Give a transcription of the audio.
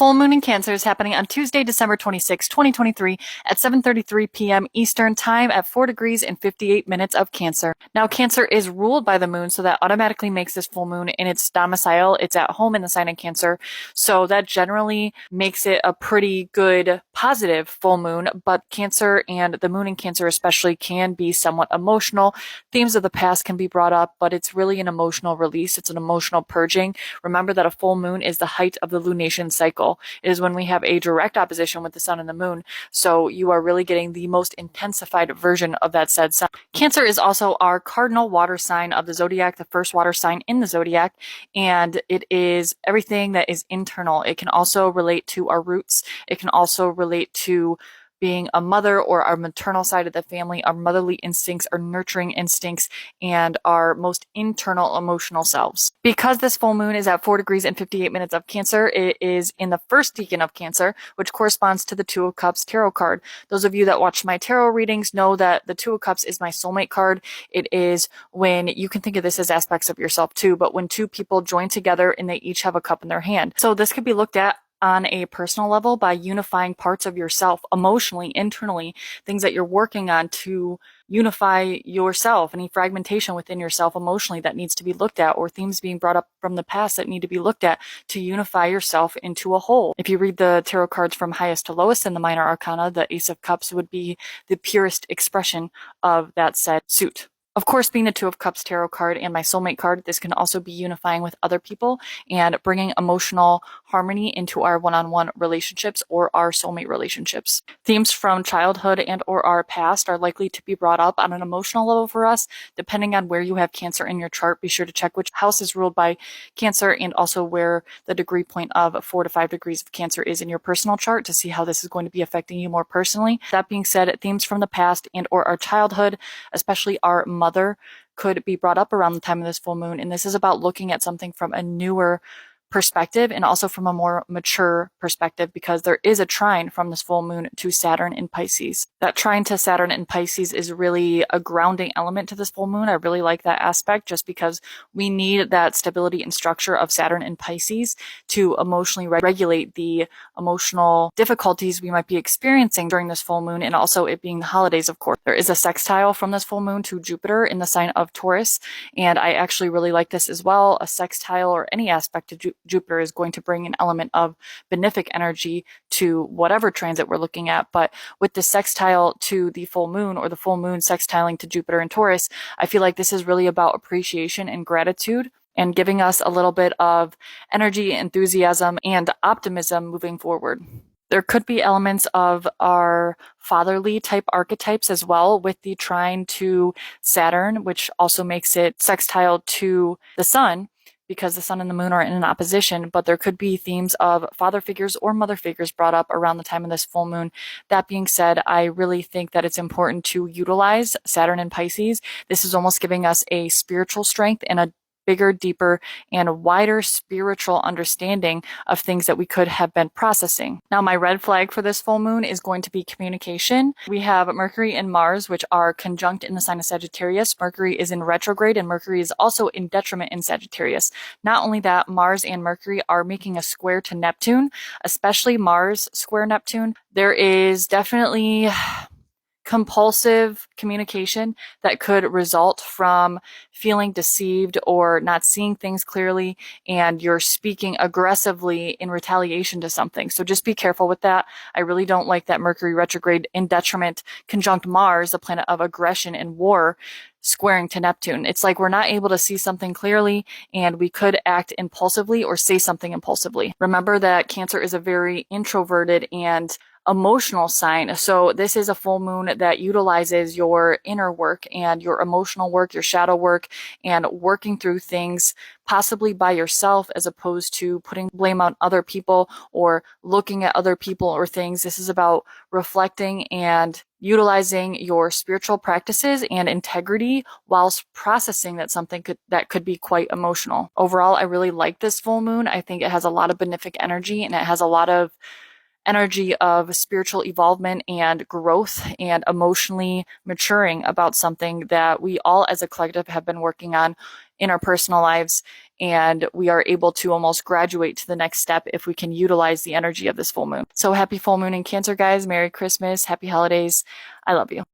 full moon in Cancer is happening on Tuesday, December 26, 2023 at 7:33 p.m. Eastern Time at 4 degrees and 58 minutes of Cancer. Now, Cancer is ruled by the moon, so that automatically makes this full moon in its domicile. It's at home in the sign of Cancer, so that generally makes it a pretty good positive full moon, but Cancer and the moon in Cancer especially can be somewhat emotional. Themes of the past can be brought up, but it's really an emotional release. It's an emotional purging. Remember that a full moon is the height of the lunation cycle. It is when we have a direct opposition with the sun and the moon. So you are really getting the most intensified version of that said sign. Cancer is also our cardinal water sign of the zodiac, the first water sign in the zodiac, and it is everything that is internal. It can also relate to our roots. It can also relate to being a mother or our maternal side of the family, our motherly instincts, our nurturing instincts, and our most internal emotional selves. Because this full moon is at 4 degrees and 58 minutes of Cancer, it is in the first decan of Cancer, which corresponds to the Two of Cups tarot card. Those of you that watch my tarot readings know that the Two of Cups is my soulmate card. It is when you can think of this as aspects of yourself too, but when two people join together and they each have a cup in their hand. So this could be looked at on a personal level by unifying parts of yourself emotionally, internally, things that you're working on to unify yourself, any fragmentation within yourself emotionally that needs to be looked at, or themes being brought up from the past that need to be looked at to unify yourself into a whole. If you read the tarot cards from highest to lowest in the minor arcana, the Ace of Cups would be the purest expression of that said suit. Of course, being the Two of Cups tarot card and my soulmate card, this can also be unifying with other people and bringing emotional harmony into our one-on-one relationships or our soulmate relationships. Themes from childhood and or our past are likely to be brought up on an emotional level for us, depending on where you have Cancer in your chart. Be sure to check which house is ruled by Cancer and also where the degree point of 4 to 5 degrees of Cancer is in your personal chart to see how this is going to be affecting you more personally. That being said, themes from the past and or our childhood, especially our mother, could be brought up around the time of this full moon. And this is about looking at something from a newer perspective and also from a more mature perspective, because there is a trine from this full moon to Saturn in Pisces. That trine to Saturn in Pisces is really a grounding element to this full moon. I really like that aspect just because we need that stability and structure of Saturn in Pisces to emotionally regulate the emotional difficulties we might be experiencing during this full moon, and also it being the holidays, of course. There is a sextile from this full moon to Jupiter in the sign of Taurus, and I actually really like this as well. A sextile or any aspect to Jupiter is going to bring an element of benefic energy to whatever transit we're looking at. But with the sextile to the full moon, or the full moon sextiling to Jupiter and Taurus, I feel like this is really about appreciation and gratitude and giving us a little bit of energy, enthusiasm, and optimism moving forward. There could be elements of our fatherly type archetypes as well with the trine to Saturn, which also makes it sextile to the sun, because the sun and the moon are in an opposition, but there could be themes of father figures or mother figures brought up around the time of this full moon. That being said, I really think that it's important to utilize Saturn in Pisces. This is almost giving us a spiritual strength and a bigger, deeper, and wider spiritual understanding of things that we could have been processing. Now, my red flag for this full moon is going to be communication. We have Mercury and Mars, which are conjunct in the sign of Sagittarius. Mercury is in retrograde, and Mercury is also in detriment in Sagittarius. Not only that, Mars and Mercury are making a square to Neptune, especially Mars square Neptune. There is definitely compulsive communication that could result from feeling deceived or not seeing things clearly, and you're speaking aggressively in retaliation to something. So just be careful with that. I really don't like that Mercury retrograde in detriment conjunct Mars, the planet of aggression and war, squaring to Neptune. It's like we're not able to see something clearly, and we could act impulsively or say something impulsively. Remember that Cancer is a very introverted and emotional sign. So this is a full moon that utilizes your inner work and your emotional work, your shadow work, and working through things possibly by yourself as opposed to putting blame on other people or looking at other people or things. This is about reflecting and utilizing your spiritual practices and integrity whilst processing that could be quite emotional. Overall, I really like this full moon. I think it has a lot of benefic energy, and it has a lot of energy of spiritual evolvement and growth and emotionally maturing about something that we all as a collective have been working on in our personal lives. and we are able to almost graduate to the next step if we can utilize the energy of this full moon. So happy full moon in Cancer, guys. Merry Christmas. Happy holidays. I love you.